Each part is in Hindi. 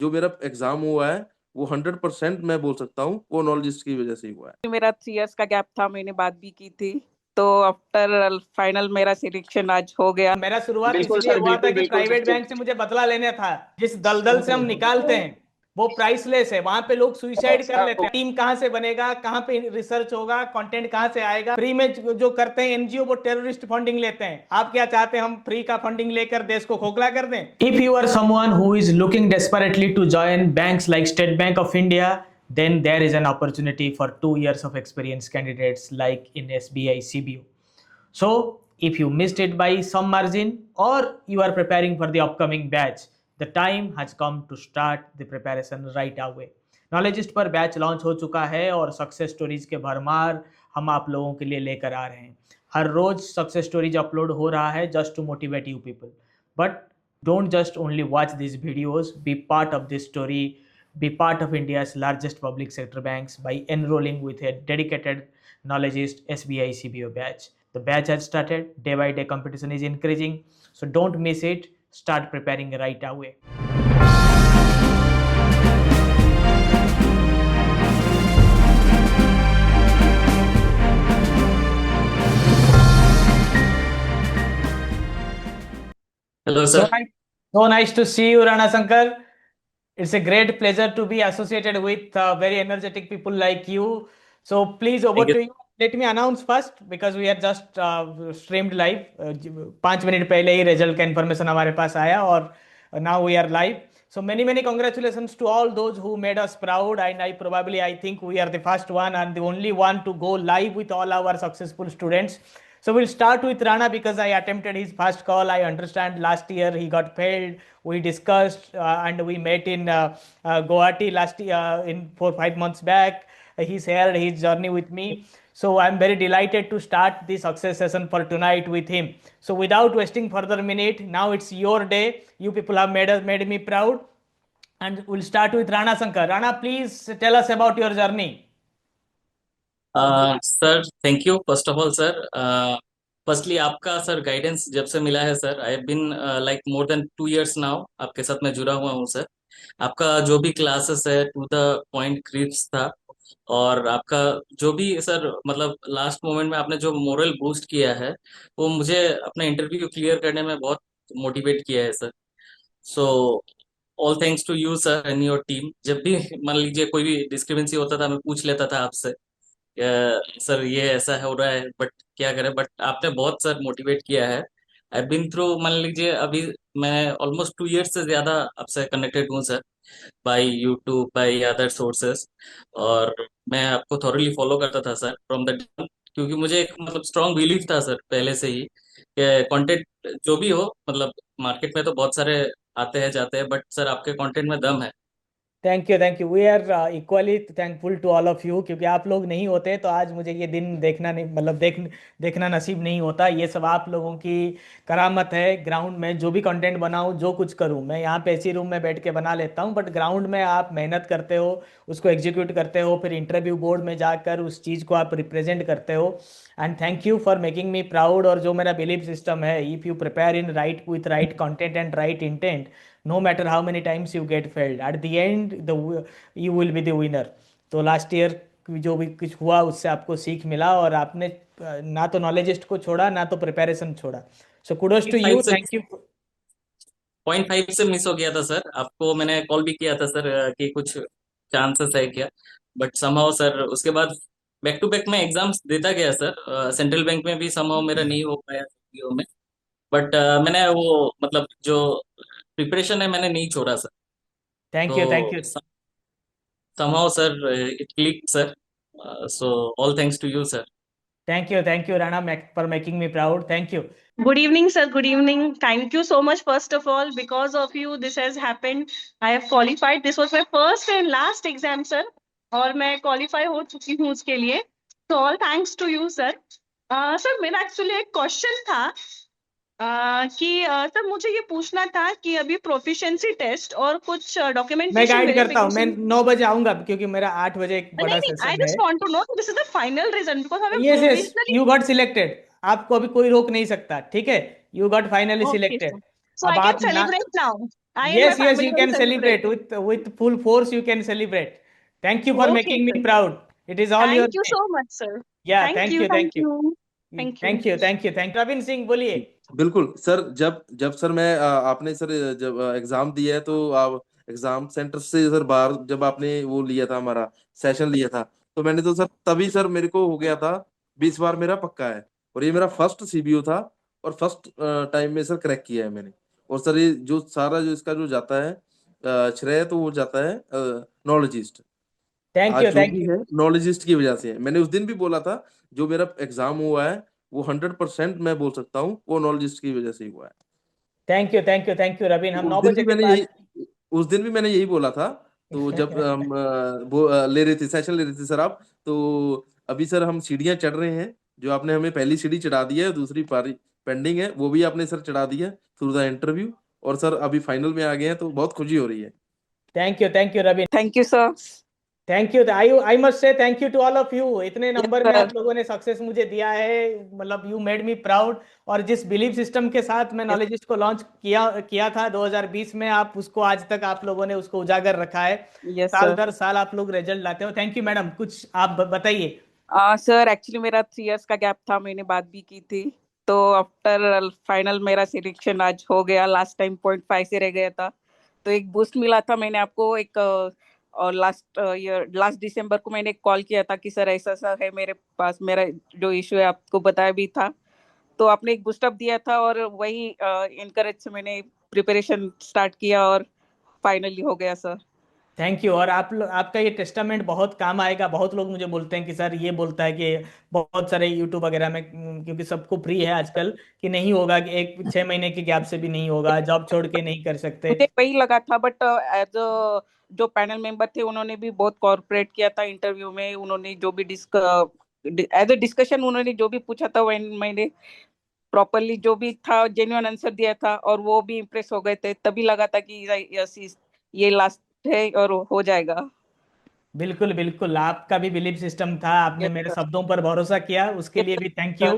जो मेरा एग्जाम हुआ है वो 100% मैं बोल सकता हूँ वो नॉलेजिस्ट की वजह से ही हुआ है। मेरा 3 इयर्स का गैप था, मैंने बात भी की थी। तो आफ्टर फाइनल मेरा सिलेक्शन आज हो गया। मेरा शुरुआत बिल्कुल इसलिए सर, हुआ था बिल्कुल कि बिल्कुल प्राइवेट सर। बैंक से मुझे बदला लेना था। जिस दलदल से हम निकालते हैं वो प्राइसलेस है। वहां पे लोग सुइसाइड कर लेते हैं। टीम कहाँ से बनेगा, कहाँ पे रिसर्च होगा, कंटेंट कहाँ से आएगा। फ्री में जो करते हैं एनजीओ वो टेररिस्ट फंडिंग लेते हैं। आप क्या चाहते हैं, हम फ्री का फंडिंग लेकर देश को खोखला कर दें? If you are someone who is looking desperately to join banks like State Bank of India, then there is an opportunity for 2 years of experience candidates like in SBI CBO. So if you missed it by some margin or you are preparing for the upcoming batch, the time has come to start the preparation right away. नॉलेजिस्ट पर बैच लॉन्च हो चुका है और सक्सेस स्टोरीज के भरमार हम आप लोगों के लिए लेकर आ रहे हैं। हर रोज सक्सेस स्टोरीज अपलोड हो रहा है just to motivate you people. But don't just only watch these videos, be part of this story, be part of India's largest public sector banks by enrolling with a dedicated knowledgeist SBI CBO batch. The batch has started, day by day competition is increasing, so don't miss it. Start preparing right away. Hello So sir. nice, so nice to see you, Rana Shankar. It's a great pleasure to be associated with very energetic people like you. So please, over thank you. to you. Let me announce first because we are just streamed live. 5 minute पहले ही रिजल्ट का इंफॉर्मेशन हमारे पास आया और now we are live. So many congratulations to all those who made us proud, and I think we are the first one and the only one to go live with all our successful students. So we'll start with Rana because I attempted his first call. I understand last year he got failed. We discussed and we met in Guwahati last year in 4 5 months back. He shared his journey with me. So I'm very delighted to start the success session for tonight with him. So without wasting further minute, now it's your day. You people have made me proud. And we'll start with Rana Shankar. Rana, please tell us about your journey. Sir thank you first of all sir. Firstly आपका सर गाइडेंस जब से मिला है sir, I have been like more than 2 years now आपके साथ मैं जुड़ा हुआ हूँ सर। आपका जो भी क्लासेस है टू द पॉइंट क्रिप्स था, और आपका जो भी सर मतलब लास्ट मोमेंट में आपने जो मोरल बूस्ट किया है वो मुझे अपना इंटरव्यू क्लियर करने में बहुत मोटिवेट किया है sir. So all thanks to you sir and your team. जब भी मान लीजिए कोई भी डिस्क्रिपेंसी होता था मैं पूछ लेता था आपसे, सर ये ऐसा हो रहा है बट क्या करें, बट आपने बहुत सर मोटिवेट किया है। आई बिन थ्रू मान लीजिए अभी मैं ऑलमोस्ट 2 years से ज्यादा आपसे कनेक्टेड हूँ sir, by YouTube by other sources. और मैं आपको थॉरली फॉलो करता था सर फ्रॉम द, क्योंकि मुझे एक मतलब स्ट्रांग बिलीफ था सर पहले से ही कि कंटेंट जो भी हो मतलब मार्केट में तो बहुत सारे आते हैं जाते हैं, बट सर आपके कंटेंट में दम है। Thank you, thank you. We are equally thankful to all of you, क्योंकि आप लोग नहीं होते तो आज मुझे ये दिन देखना नहीं, मतलब देखना नसीब नहीं होता। ये सब आप लोगों की करामत है। ग्राउंड में जो भी कंटेंट बनाऊं, जो कुछ करूं, मैं यहाँ पे एसी रूम में बैठ के बना लेता हूं, बट ग्राउंड में आप मेहनत करते हो, उसको एग्जीक्यूट करते हो, फिर इंटरव्यू बोर्ड में जाकर उस चीज़ को आप रिप्रेजेंट करते हो। And thank you for making me proud. और जो मेरा बिलीफ सिस्टम है, if you prepare in right with right content and right intent, no matter how many times you get failed, at the end you will be the winner. तो लास्ट ईयर जो भी कुछ हुआ उससे आपको सीख मिला और आपने ना तो नॉलेजिस्ट को छोड़ा ना तो प्रिपरेशन छोड़ा। So kudos to you, thank you. 0.5 से मिस हो गया था सर, आपको मैंने कॉल भी किया था सर कि कुछ चांसेस है क्या, बट समहाउ सर उसके बाद बैक टू बैक मैं एग्जाम्स देता गया सर। सेंट्रल बैंक में भी समहाउ मेरा नहीं हो पाया CPO में, बट मैंने वो मतलब जो प्रिपरेशन है मैंने नहीं छोड़ा सर। थैंक यू, थैंक तो you, somehow sir it click sir. So all thanks to you sir. Thank you Rana for making me proud. Thank you. Good evening, sir. Good evening. Thank you so much, first of all. Because of you, this has happened. I have qualified. This was my first and last exam, sir. और मैं qualify हो चुकी हूँ उसके लिए. So all thanks to you, sir. Sir मेरा एक्चुअली एक क्वेश्चन था कि सर मुझे ये पूछना था कि अभी प्रोफिशिएंसी टेस्ट और कुछ मैं डॉक्यूमेंटेशन गाइड करता हूँ। मैं वेरिफिकेशन। 9 बजे आऊंगा क्योंकि मेरा 8 बजे एक नहीं बड़ा नहीं, आई सेशन है। Just want to know this is the final result because हमें yes yes, provisionally. You got selected. आपको अभी कोई रोक नहीं सकता, ठीक है? You got finally okay selected. Sir, so अब आई कैन आप ना, celebrate now. I and my Yes, yes, family you will can celebrate with full force. You can celebrate. Thank you for Okay, making me sir. proud. It is all your Thank you day. so much, sir. Yeah, Thank thank you, you, thank thank you, you, thank you. thank you, thank you, thank you. Ravindra Singh बोलिए। बिल्कुल सर, जब जब सर मैं आपने सर जब एग्जाम दिया है, तो आप एग्जाम सेंटर से सर बाहर जब आपने वो लिया था, हमारा सेशन लिया था, तो मैंने तो सर तभी सर मेरे को हो गया था 20 बार मेरा पक्का है। और ये मेरा फर्स्ट सीबीओ था, और फर्स्ट टाइम में सर क्रैक किया है मैंने। और सर ये जो सारा जो इसका जो जाता है श्रेय, तो वो जाता है नॉलेजिस्ट। थैंक आज यू, जो थैंक भी यू, है नॉलेजिस्ट की वजह से है। मैंने उस दिन भी बोला था, जो मेरा एग्जाम हुआ है वो 100% मैं बोल सकता हूँ वो नॉलेजिस्ट की वजह से ही हुआ है। Thank you, thank you, thank you Ravin. हम उस 9 दिन बजे भी के मैंने बाद यही उस दिन भी मैंने यही बोला था। तो जब हम ले रहे थे, सेशन ले रहे थे सर आप, तो अभी सर हम सीढ़ियां चढ़ रहे हैं। जो आपने हमें पहली सीढ़ी चढ़ा दी है, दूसरी पारी पेंडिंग है, वो भी आपने सर चढ़ा दी है थ्रू द इंटरव्यू। और सर अभी फाइनल में आ गए हैं, तो बहुत खुशी हो रही है। Thank you Ravin. Thank you, sir. Thank you. I must say thank you to all of you. इतने Yes, नंबर में sir. आप लोगों ने सक्सेस मुझे दिया है, मतलब यू मेड मी प्राउड। और जिस बिलीफ सिस्टम के साथ मैं Yes, नॉलेजिस्ट को लॉन्च किया था 2020 में, आप उसको आज तक आप लोगों ने उसको उजागर रखा है। yes, साल sir. दर साल आप लोग रिजल्ट लाते हो। Thank you madam. कुछ आप बताइए। सर एक्चुअली मेरा 3 years का गैप था, मैंने बात भी की थी। तो आफ्टर फाइनल मेरा सिलेक्शन आज हो गया। लास्ट टाइम 0.5 से रह गया था, तो एक बूस्ट मिला था। मैंने आपको एक और लास्ट दिसंबर को मैंने एक कॉल किया था कि सर ऐसा ऐसा है मेरे पास, मेरा जो इशू है आपको बताया भी था। तो आपने एक बूस्टअप दिया था, और वही इनकरेज से मैंने प्रिपरेशन स्टार्ट किया, और फाइनली हो गया सर। Thank you. और आपका ये टेस्टामेंट बहुत काम आएगा। बहुत लोग मुझे बोलते हैं कि सर ये बोलता है कि बहुत सारे यूट्यूब वगैरह में, क्योंकि सबको फ्री है आजकल, कि नहीं होगा, कि 6 महीने के गैप से भी नहीं होगा, जॉब छोड़ के नहीं कर सकते। मुझे वही लगा था, बट एज जो पैनल मेंबर थे उन्होंने भी बहुत कॉर्पोरेट किया था इंटरव्यू में। उन्होंने जो भी एज अ डिस्कशन उन्होंने जो भी पूछा था, मैंने प्रॉपरली जो भी था जेन्युइन आंसर दिया था, और वो भी इम्प्रेस हो गए थे। तभी लगा था कि यस ये लास्ट है और हो जाएगा। बिल्कुल बिल्कुल, आपका भी बिलीफ सिस्टम था, आपने यस मेरे सर, शब्दों पर भरोसा किया, उसके लिए भी थैंक यू।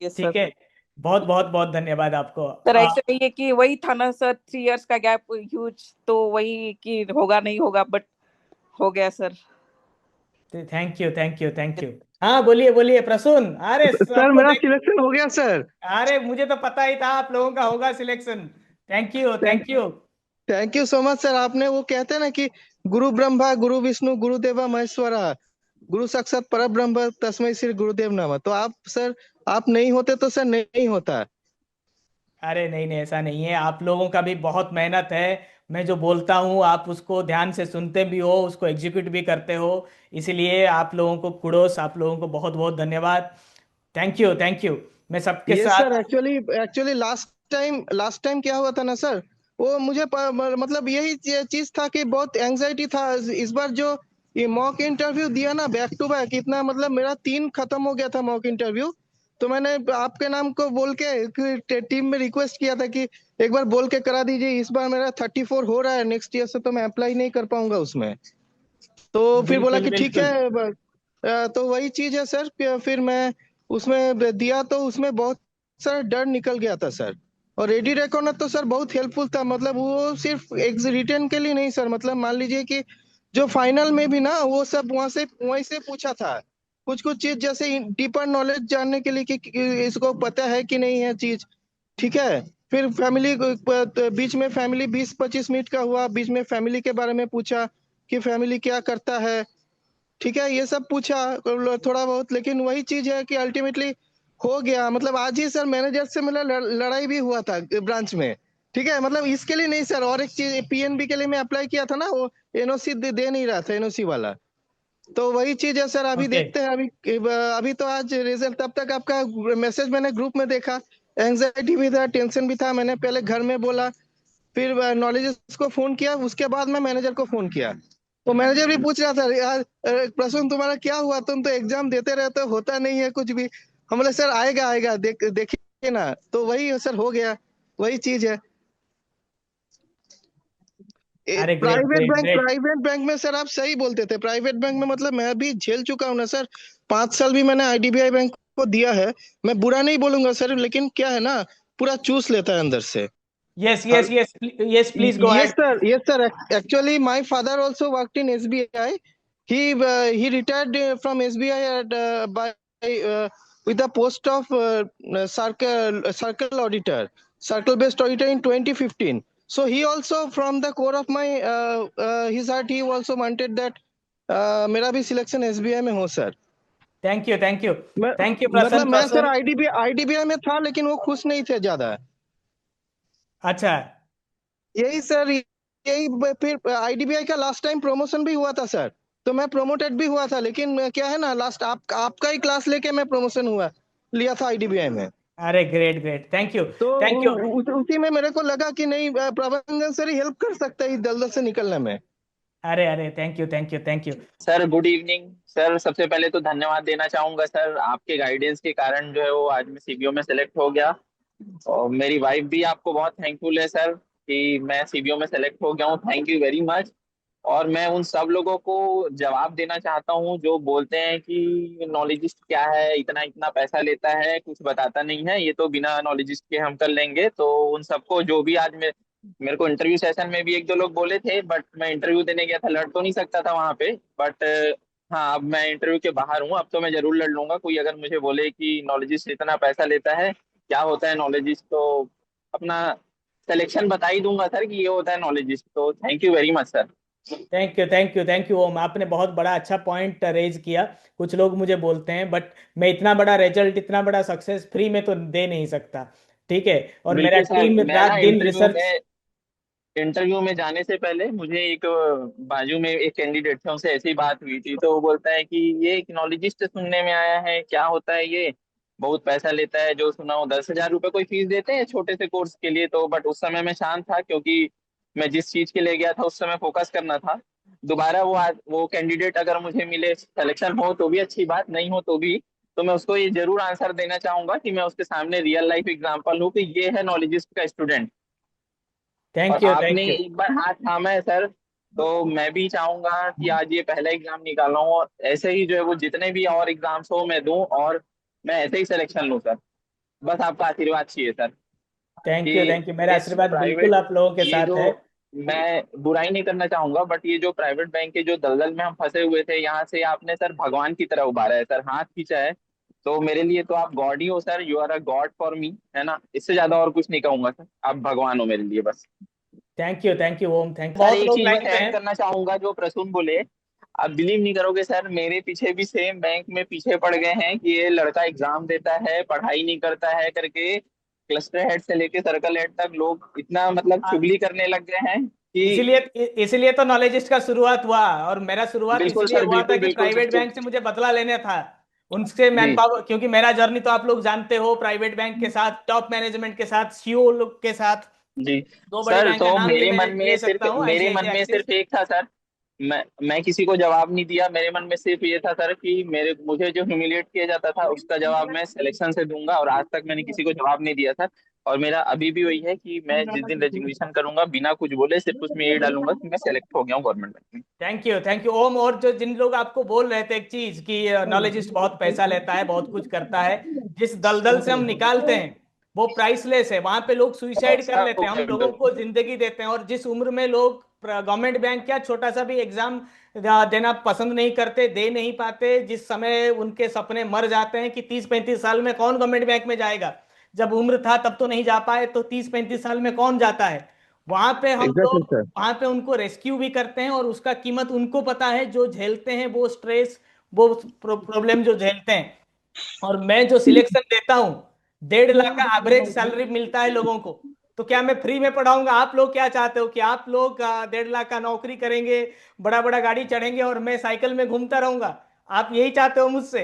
Yes sir. ठीक है, बहुत बहुत बहुत धन्यवाद आपको। सर ऐसा नहीं है कि वही था ना सर, 3 years का गैप ह्यूज, तो वही कि होगा नहीं होगा, बट हो गया sir. Thank you, thank you, thank you. हाँ बोलिए बोलिए प्रसून। अरे सर सबको मेरा देख, सिलेक्शन हो गया सर। अरे मुझे तो पता ही था आप लोगों का होगा selection. Thank you, thank you. Thank you so much sir. आपने वो कहते हैं ना कि गुरु ब्रह्मा गुरु विष्णु गुरुदेवा महेश्वरा गुरु साक्षात परब्रह्म तस्मै श्री गुरुदेव नमः। तो आप सर, आप नहीं होते तो सर नहीं होता। अरे नहीं नहीं, ऐसा नहीं है, आप लोगों का भी बहुत मेहनत है। मैं जो बोलता हूँ आप उसको ध्यान से सुनते भी हो, उसको एग्जीक्यूट भी करते हो। इसलिए आप लोगों को कुडोस, आप लोगों को बहुत बहुत धन्यवाद। Thank you, thank you. मैं सबके ये सर साथ, एक्चुअली लास्ट टाइम क्या हुआ था ना सर, वो मुझे मतलब यही चीज था कि बहुत एंजाइटी था। इस बार जो ये मॉक इंटरव्यू दिया ना बैक टू बैक, इतना मतलब मेरा 3 खत्म हो गया था मॉक इंटरव्यू। तो मैंने आपके नाम को बोल के टीम में रिक्वेस्ट किया था कि एक बार बोल के करा दीजिए। इस बार मेरा 34 हो रहा है, नेक्स्ट ईयर से तो मैं अप्लाई नहीं कर पाऊंगा उसमें। तो फिर बोला बिल्कुल कि ठीक बिल्कुल। है तो वही चीज है सर। फिर मैं उसमें दिया, तो उसमें बहुत सारा डर निकल गया था सर। और रेडी रेकॉर्डर तो सर बहुत हेल्पफुल था। मतलब वो सिर्फ एक रिटर्न के लिए नहीं सर, मतलब मान लीजिए कि जो फाइनल में भी ना, वो सब वहीं से पूछा था कुछ कुछ चीज, जैसे डीपर नॉलेज जानने के लिए कि इसको पता है कि नहीं है चीज। ठीक है। फिर फैमिली बीच में फैमिली 20-25 मिनट का हुआ, बीच में फैमिली के बारे में पूछा कि फैमिली क्या करता है। ठीक है, ये सब पूछा थोड़ा बहुत। लेकिन वही चीज है कि अल्टीमेटली हो गया। मतलब आज ही सर मैनेजर से मेरा लड़ाई भी हुआ था ब्रांच में। ठीक है, मतलब इसके लिए नहीं सर, और एक चीज पीएनबी के लिए मैं अप्लाई किया था ना, वो एनओसी दे नहीं रहा था, एनओसी वाला। तो वही चीज है सर। अभी ओके, देखते हैं। अभी तो आज रिजल्ट, तब तक आपका मैसेज मैंने ग्रुप में देखा। एंजाइटी भी था, टेंशन भी था। मैंने पहले घर में बोला, फिर नॉलेज को फोन किया, उसके बाद मैं मैनेजर को फोन किया। तो मैनेजर भी पूछ रहा था, यार प्रसून तुम्हारा क्या हुआ, तुम तो एग्जाम देते रहते हो, होता नहीं है कुछ भी। हम बोले सर आएगा आएगा, देखिए ना। तो वही सर हो गया, वही चीज है। अरे great great great. Private bank में सर आप सही बोलते थे। प्राइवेट बैंक में मतलब मैं भी झेल चुका हूँ ना सर। 5 साल भी मैंने आईडीबीआई बैंक को दिया है। मैं बुरा नहीं बोलूंगा सर, लेकिन क्या है ना, पूरा चूस लेता है अंदर से। Yes, yes, yes, yes, please go Yes, ahead. sir. Yes, sir. Actually, my father also worked in SBI. He retired from SBI at with the post of circle auditor, circle based auditor in 2015. So he also from the core of my his heart he also wanted that मेरा भी सिलेक्शन एसबीआई में हो sir. Thank you, thank you, मैं थैंक यू मतलब मैं सर प्रसन्न। आईडीबीआई में था लेकिन वो खुश नहीं थे ज्यादा। अच्छा, यही सर फिर आईडीबीआई का लास्ट टाइम प्रमोशन भी हुआ था सर, तो मैं प्रमोटेड भी हुआ था, लेकिन क्या है ना लास्ट आपका ही क्लास लेके मैं प्रमोशन लिया था आईडीबीआई में। अरे ग्रेट ग्रेट, थैंक यू, तो थैंक यू। उसी में मेरे को लगा कि नहीं प्रबंधन सर ही हेल्प कर सकता है इस दलदल से निकलने में। अरे अरे, thank you, thank you, thank you. Sir good evening sir. सबसे पहले तो धन्यवाद देना चाहूंगा सर, आपके गाइडेंस के कारण जो है वो आज मैं सीबीओ में सेलेक्ट हो गया। और मेरी वाइफ भी आपको बहुत थैंकफुल है सर कि मैं सीबीओ में सेलेक्ट हो गया हूँ। Thank you very much. और मैं उन सब लोगों को जवाब देना चाहता हूँ जो बोलते हैं कि नॉलेजिस्ट क्या है, इतना इतना पैसा लेता है, कुछ बताता नहीं है, ये तो बिना नॉलेजिस्ट के हम कर लेंगे। तो उन सबको जो भी आज मेरे को इंटरव्यू सेशन में भी एक दो लोग बोले थे, बट मैं इंटरव्यू देने गया था, लड़ तो नहीं सकता था वहां पे। बट हाँ, अब मैं इंटरव्यू के बाहर हूँ, अब तो मैं जरूर लड़ लूंगा। कोई अगर मुझे बोले कि नॉलेजिस्ट इतना पैसा लेता है, क्या होता है नॉलेजिस्ट, तो अपना सिलेक्शन बता ही दूंगा सर कि ये होता है नॉलेजिस्ट। तो thank you very much sir. Thank you, thank you, thank you Om, आपने बहुत बड़ा अच्छा पॉइंट रेज किया। कुछ लोग मुझे बोलते हैं, बट मैं इतना बड़ा रिजल्ट, इतना बड़ा सक्सेस फ्री में तो दे नहीं सकता, ठीक है। और मेरा बिल्कुल सर। टीम मैं रात ना दिन रिसर्च। इंटरव्यू में जाने से पहले मुझे एक बाजू में एक कैंडिडेट थे, उनसे ऐसी बात हुई थी। तो वो बोलता है कि ये इकोनॉलॉजिस्ट सुनने में आया है, क्या होता है ये, बहुत पैसा लेता है, जो सुना हो 10,000 रुपये कोई फीस देते हैं छोटे से कोर्स के लिए। तो बट उस समय मैं शांत था, क्योंकि मैं जिस चीज के लिए गया था उस समय फोकस करना था। दोबारा वो कैंडिडेट अगर मुझे मिले, सिलेक्शन हो तो भी अच्छी बात, नहीं हो तो भी, तो मैं उसको ये जरूर आंसर देना चाहूंगा कि मैं उसके सामने रियल लाइफ एग्जांपल हूँ कि ये है नॉलेजिस्ट का स्टूडेंट। और थैंक यू, आपने थैंक यू। एक बार हाथ थामा है सर, तो मैं भी चाहूंगा कि आज ये पहला एग्जाम निकाला हूँ, और ऐसे ही जो है वो जितने भी और एग्जाम्स हो मैं दूं, और मैं ऐसे ही सिलेक्शन लूं सर। बस आपका आशीर्वाद चाहिए सर थैंक यू, कि थैंक यू, मेरा इस आशीर्वाद बिल्कुल प्राइवेट, आप लोगों के ये साथ जो, है। मैं बुराई नहीं करना चाहूंगा, बट ये जो प्राइवेट बैंक के जो दलदल में हम फंसे हुए थे, यहाँ से आपने सर भगवान की तरह उबारा है सर, हाथ खींचा है। तो मेरे लिए तो आप गॉड ही हो sir, you are a god for me, है ना। इससे ज्यादा और कुछ नहीं कहूंगा सर, आप भगवान हो मेरे लिए बस। Thank you Om, thank. Sir बहुत एक लोग चीज बस लाइन पे ऐड हैं। करना चाहूंगा जो प्रसून बोले, आप बिलीव नहीं करोगे सर, मेरे पीछे भी सेम बैंक में पीछे पड़ गए हैं कि ये लड़का एग्जाम देता है, पढ़ाई नहीं करता है करके। क्लस्टर हेड से लेके सर्कल हेड तक लोग इतना मतलब आ, चुगली करने लग गए हैं कि इसीलिए इसीलिए तो नॉलेजिस्ट का शुरुआत हुआ, और मेरा शुरुआत बिल्कुल इसलिए सर, हुआ था बिल्कुल कि बिल्कुल प्राइवेट बैंक से मुझे बदला लेना था, उनसे मैन जी पावर, क्योंकि मेरा जर्नी तो आप लोग जानते हो, प्राइवेट बैंक के साथ, टॉप मैनेजमेंट के साथ, सीईओ लोग के साथ। जी। दो बड़े सर बैंक का तो नाम भी मैं ले सकता हूँ, आईसीआईसीआई एक्सिस। एक था सर, मैं किसी को जवाब नहीं दिया। मेरे मन में सिर्फ ये था सर कि मुझे जो ह्यूमिलिएट किया जाता था उसका जवाब मैं सिलेक्शन से दूंगा, और आज तक मैंने किसी को जवाब नहीं दिया सर। और मेरा अभी भी वही है कि मैं जिस दिन रेजिग्नेशन करूंगा, बिना कुछ बोले सिर्फ उसमें ये डालूंगा कि मैं सेलेक्ट हो गया हूँ गवर्नमेंट बैंक में। थैंक यू ओम। और जो जिन लोग आपको बोल रहे थे एक चीज कि नॉलेजिस्ट बहुत पैसा लेता है, बहुत कुछ करता है, जिस दलदल से हम निकालते हैं वो प्राइसलेस है। वहां पे लोग सुइसाइड कर लेते हैं, हम लोगों को जिंदगी देते हैं। और जिस उम्र में लोग गवर्नमेंट बैंक क्या छोटा सा भी एग्जाम देना पसंद नहीं करते, दे नहीं पाते, जिस समय उनके सपने मर जाते हैं कि 30-35 साल में कौन गवर्नमेंट बैंक में जाएगा, जब उम्र था तब तो नहीं जा पाए, तो 30-35 साल में कौन जाता है। वहां पे हम एग्जैक्टली लोग सर। वहां पे उनको रेस्क्यू भी करते हैं, और उसका कीमत उनको पता है जो झेलते हैं वो स्ट्रेस, वो प्रॉब्लम जो झेलते हैं। और मैं जो सिलेक्शन देता हूँ, 1.5 लाख का एवरेज सैलरी मिलता है लोगों को। तो क्या मैं फ्री में पढ़ाऊंगा? आप लोग क्या चाहते हो कि आप लोग 1.5 लाख का नौकरी करेंगे, बड़ा बड़ा गाड़ी चढ़ेंगे, और मैं साइकिल में घूमता रहूंगा? आप यही चाहते हो मुझसे?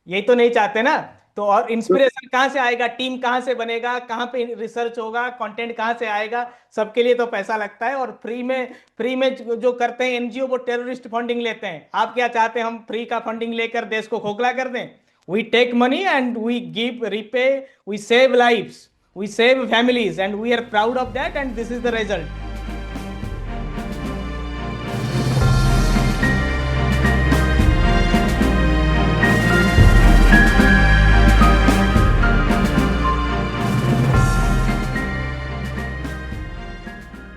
यही तो नहीं चाहते ना। तो और इंस्पिरेशन कहाँ से आएगा, टीम कहाँ से बनेगा, कहाँ पे रिसर्च होगा, कंटेंट कहाँ से आएगा? सबके लिए तो पैसा लगता है। और फ्री में जो करते हैं एनजीओ, वो टेररिस्ट फंडिंग लेते हैं। आप क्या चाहते हैं हम फ्री का फंडिंग लेकर देश को खोखला कर दें? We take money and we give, repay, we save lives, we save families, and we are proud of that, and this is the result.